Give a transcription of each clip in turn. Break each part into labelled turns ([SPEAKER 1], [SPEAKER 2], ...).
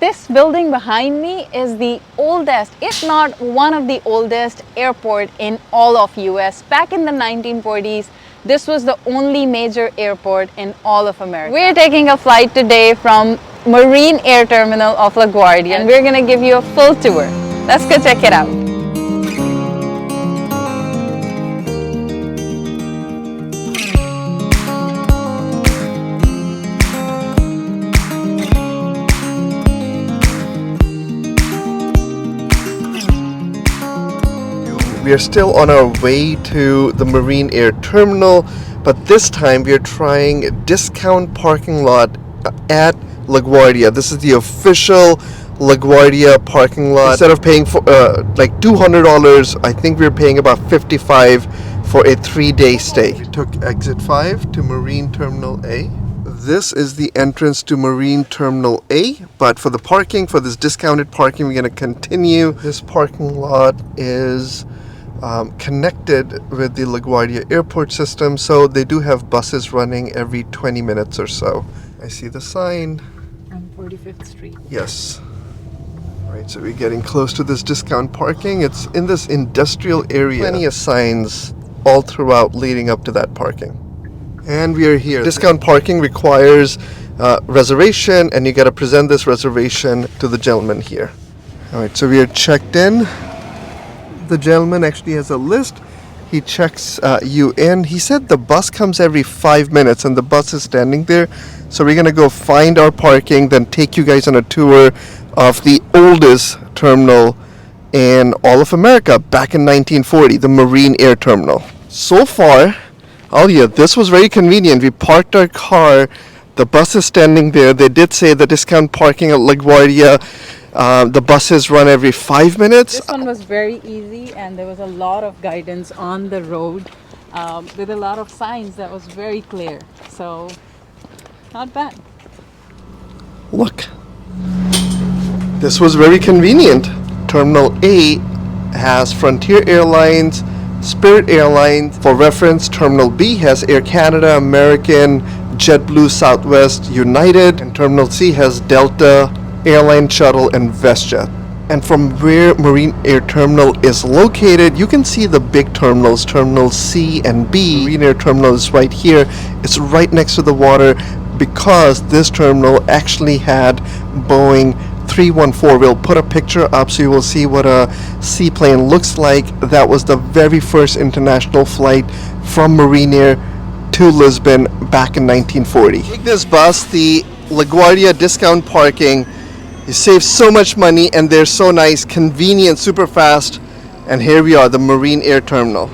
[SPEAKER 1] This building behind me is the oldest, if not one of the oldest airport in all of US. Back in the 1940s, this was the only major airport in all of America. We're taking a flight today from Marine Air Terminal of LaGuardia, and we're gonna give you a full tour. Let's go check it out.
[SPEAKER 2] We are still on our way to the Marine Air Terminal, but this time we are trying a discount parking lot at LaGuardia. This is the official LaGuardia parking lot. Instead of paying for like $200, I think we're paying about $55 for a 3-day stay. We took exit 5 to Marine Terminal A. This is the entrance to Marine Terminal A, but for the parking, for this discounted parking, we're going to continue. This parking lot is connected with the LaGuardia Airport system, so they do have buses running every 20 minutes or so. I see the sign.
[SPEAKER 1] On 45th Street.
[SPEAKER 2] Yes. All right, so we're getting close to this discount parking. It's in this industrial area. Plenty of signs all throughout leading up to that parking. And we are here. Discount parking requires reservation, and you got to present this reservation to the gentleman here. All right, so we are checked in. The gentleman actually has a list. He checks you in. He said the bus comes every 5 minutes, and the bus is standing there. So we're gonna go find our parking, then take you guys on a tour of the oldest terminal in all of America back in 1940, the Marine Air Terminal. So far, Alia, this was very convenient. We parked our car, the bus is standing there. They did say the discount parking at LaGuardia, the buses run every 5 minutes.
[SPEAKER 1] This one was very easy, and there was a lot of guidance on the road with a lot of signs that was very clear. So, not bad.
[SPEAKER 2] Look, this was very convenient. Terminal A has Frontier Airlines, Spirit Airlines. For reference, Terminal B has Air Canada, American, JetBlue, Southwest, United, and Terminal C has Delta, Airline Shuttle, and WestJet. And from where Marine Air Terminal is located, you can see the big terminals, Terminal C and B. Marine Air Terminal is right here. It's right next to the water because this terminal actually had Boeing 314. We'll put a picture up so you will see what a seaplane looks like. That was the very first international flight from Marine Air to Lisbon back in 1940. Take this bus, the LaGuardia discount parking. You save so much money, and they're so nice, convenient, super fast. And here we are, the Marine Air Terminal.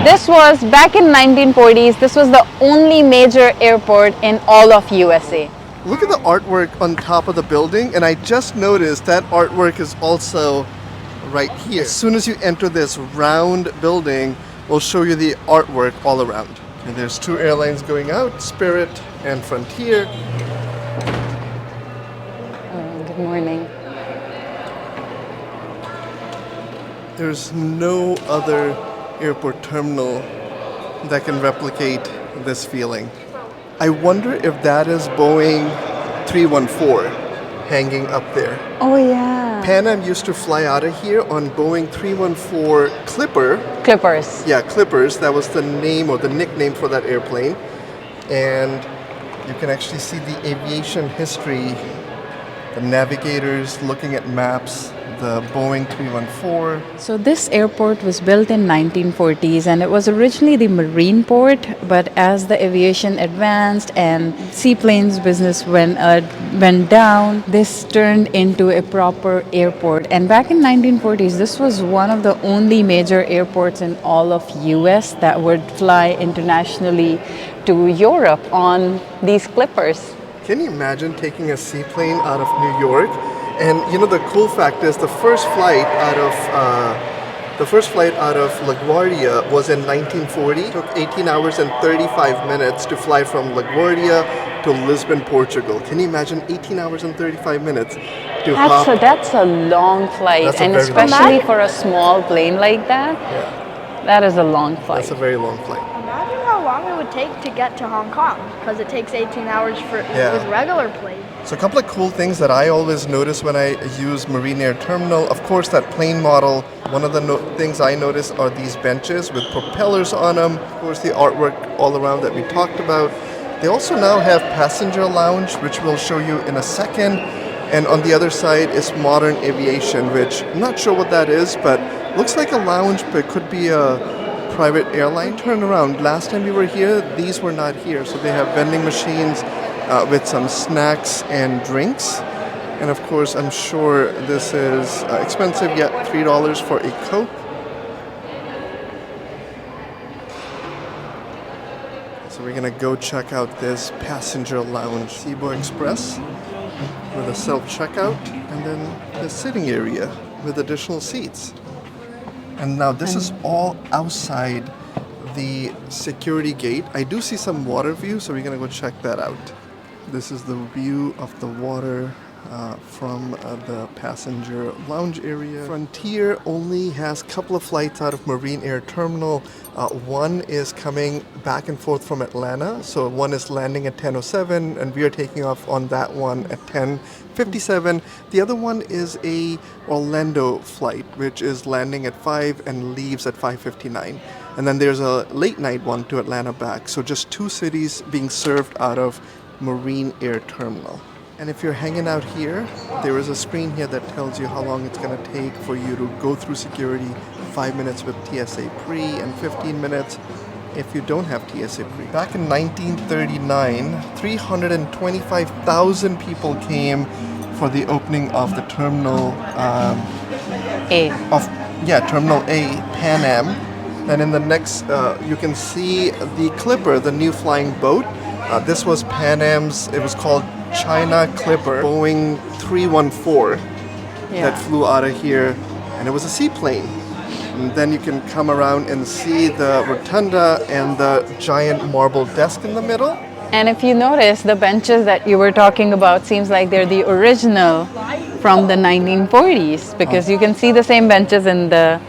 [SPEAKER 1] This was back in 1940s. This was the only major airport in all of USA.
[SPEAKER 2] Look at the artwork on top of the building, and I just noticed that artwork is also right here. As soon as you enter this round building, we'll show you the artwork all around. And there's 2 airlines going out, Spirit and Frontier.
[SPEAKER 1] Good morning.
[SPEAKER 2] There's no other airport terminal that can replicate this feeling. I wonder if that is Boeing 314 hanging up there.
[SPEAKER 1] Oh yeah.
[SPEAKER 2] Pan Am used to fly out of here on Boeing 314 Clipper.
[SPEAKER 1] Clippers.
[SPEAKER 2] Yeah, Clippers. That was the name or the nickname for that airplane. And you can actually see the aviation history, the navigators looking at maps, the Boeing 314.
[SPEAKER 1] So this airport was built in 1940s, and it was originally the marine port, but as the aviation advanced and seaplanes business went down, this turned into a proper airport. And back in 1940s, this was one of the only major airports in all of US that would fly internationally to Europe on these Clippers.
[SPEAKER 2] Can you imagine taking a seaplane out of New York? And you know, the cool fact is the first flight out of LaGuardia was in 1940. It took 18 hours and 35 minutes to fly from LaGuardia to Lisbon, Portugal. Can you imagine 18 hours and 35 minutes to hop?
[SPEAKER 1] That's a long flight, and especially for a small plane like that.
[SPEAKER 2] Yeah.
[SPEAKER 1] That is a long flight.
[SPEAKER 2] That's a very long flight.
[SPEAKER 3] Imagine how long it would take to get to Hong Kong, because it takes 18 hours
[SPEAKER 2] Yeah.
[SPEAKER 3] with regular plane.
[SPEAKER 2] So a couple of cool things that I always notice when I use Marine Air Terminal. Of course, that plane model, one of the things I notice are these benches with propellers on them. Of course, the artwork all around that we talked about. They also now have passenger lounge, which we'll show you in a second. And on the other side is modern aviation, which I'm not sure what that is, but looks like a lounge, but it could be a private airline. Turn around. Last time we were here, these were not here. So they have vending machines with some snacks and drinks. And of course, I'm sure this is expensive, yet $3 for a Coke. So we're gonna go check out this passenger lounge, Cebu Express, with a self-checkout, and then the sitting area with additional seats. And now this is all outside the security gate. I do see some water view, so we're gonna go check that out. This is the view of the water from the passenger lounge area. Frontier only has a couple of flights out of Marine Air Terminal. One is coming back and forth from Atlanta. So one is landing at 10:07 and we are taking off on that one at 10:57. The other one is a Orlando flight, which is landing at 5 and leaves at 5:59. And then there's a late night one to Atlanta back. So just two cities being served out of Marine Air Terminal. And if you're hanging out here, there is a screen here that tells you how long it's going to take for you to go through security. 5 minutes with TSA pre and 15 minutes if you don't have TSA pre. Back in 1939, 325,000 people came for the opening of the Terminal Terminal A, Pan Am. And in the next, you can see the Clipper, the new flying boat. This was Pan Am's, it was called China Clipper, Boeing 314 that flew out of here, and it was a seaplane. And then you can come around and see the rotunda and the giant marble desk in the middle.
[SPEAKER 1] And if you notice, the benches that you were talking about seems like they're the original from the 1940s, because you can see the same benches in the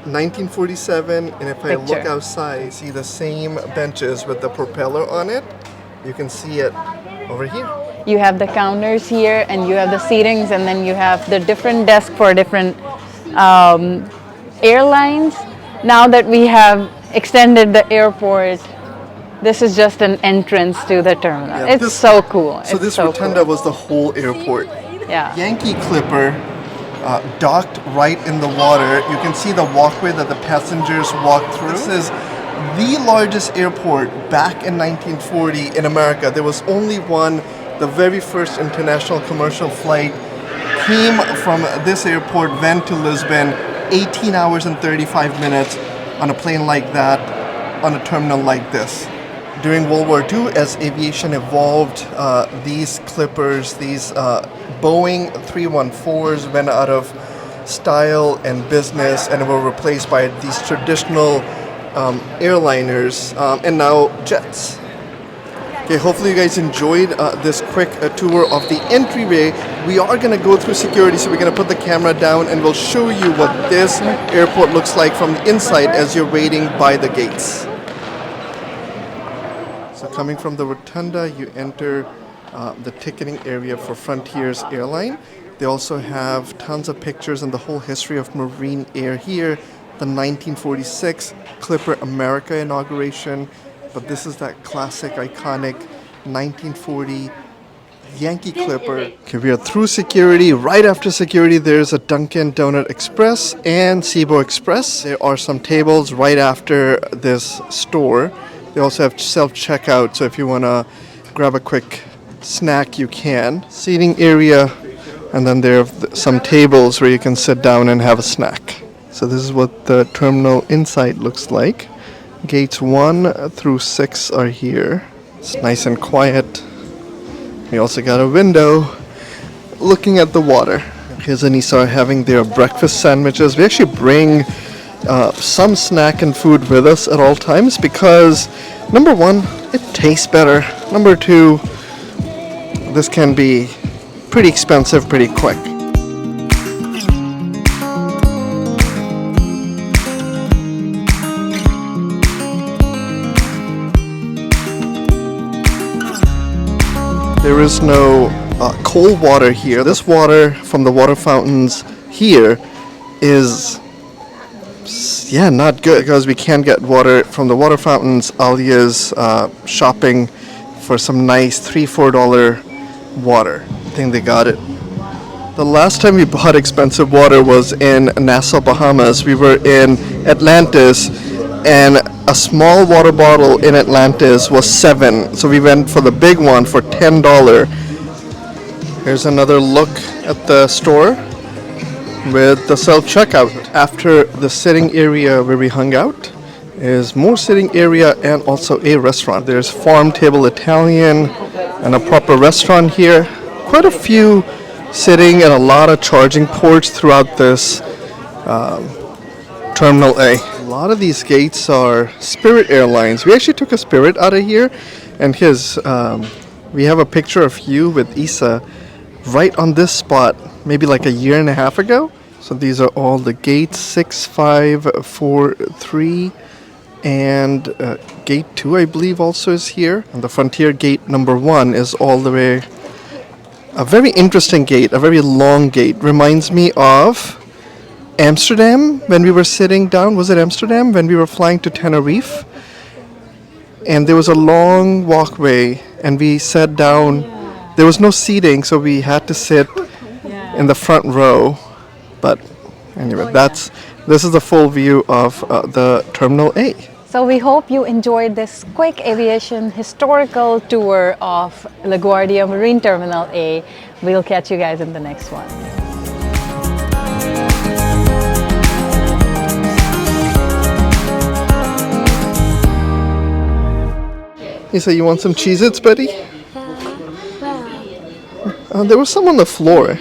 [SPEAKER 2] 1947, and if I look
[SPEAKER 1] picture.
[SPEAKER 2] outside, see the same benches with the propeller on it. You can see it over here.
[SPEAKER 1] You have the counters here, and you have the seatings, and then you have the different desk for different airlines. Now that we have extended the airport, this is just an entrance to the terminal.
[SPEAKER 2] Yeah,
[SPEAKER 1] It's so cool.
[SPEAKER 2] So
[SPEAKER 1] It's
[SPEAKER 2] this
[SPEAKER 1] so
[SPEAKER 2] rotunda
[SPEAKER 1] cool.
[SPEAKER 2] was the whole airport.
[SPEAKER 1] Yeah.
[SPEAKER 2] Yankee Clipper docked right in the water. You can see the walkway that the passengers walk through. This is the largest airport back in 1940 in America. There was only one. The very first international commercial flight came from this airport, went to Lisbon, 18 hours and 35 minutes on a plane like that, on a terminal like this. During World War II, as aviation evolved, these Clippers, these Boeing 314s went out of style and business and were replaced by these traditional airliners and now jets. Okay, hopefully you guys enjoyed this quick tour of the entryway. We are going to go through security, so we're going to put the camera down and we'll show you what this airport looks like from the inside as you're waiting by the gates. So coming from the rotunda, you enter the ticketing area for Frontier's airline. They also have tons of pictures and the whole history of Marine Air here. The 1946 Clipper America inauguration. But this is that classic, iconic 1940 Yankee Clipper. Okay, we are through security. Right after security, there's a Dunkin' Donut Express and Cebu Express. There are some tables right after this store. They also have self-checkout, so if you want to grab a quick snack, you can. Seating area, and then there are some tables where you can sit down and have a snack. So this is what the terminal inside looks like. Gates 1 through 6 are here. It's nice and quiet. We also got a window looking at the water. Here's Anissa having their breakfast sandwiches. We actually bring some snack and food with us at all times because, number one, it tastes better. Number two, this can be pretty expensive pretty quick. There is no cold water here. This water from the water fountains here is, yeah, not good because we can't get water from the water fountains. Alia's shopping for some nice $3-4 water. I think they got it. The last time we bought expensive water was in Nassau, Bahamas. We were in Atlantis, and a small water bottle in Atlantis was $7. So we went for the big one for $10. Here's another look at the store with the self-checkout. After the sitting area where we hung out is more sitting area and also a restaurant. There's Farm Table Italian and a proper restaurant here. Quite a few sitting and a lot of charging ports throughout this Terminal A. A lot of these gates are Spirit Airlines. We actually took a Spirit out of here, and we have a picture of you with Isa right on this spot, maybe like a year and a half ago. So these are all the gates, 6, 5, 4, 3, and gate 2 I believe also is here. And the Frontier gate number 1 is all the way, a very interesting gate, a very long gate. Reminds me of Amsterdam when we were sitting down. Was it Amsterdam when we were flying to Tenerife? And there was a long walkway and we sat down. There was no seating, so we had to sit in the front row. But anyway, this is the full view of the Terminal A.
[SPEAKER 1] So we hope you enjoyed this quick aviation historical tour of LaGuardia Marine Terminal A. We'll catch you guys in the next one.
[SPEAKER 2] Isa, you want some Cheez-Its, buddy? There was some on the floor.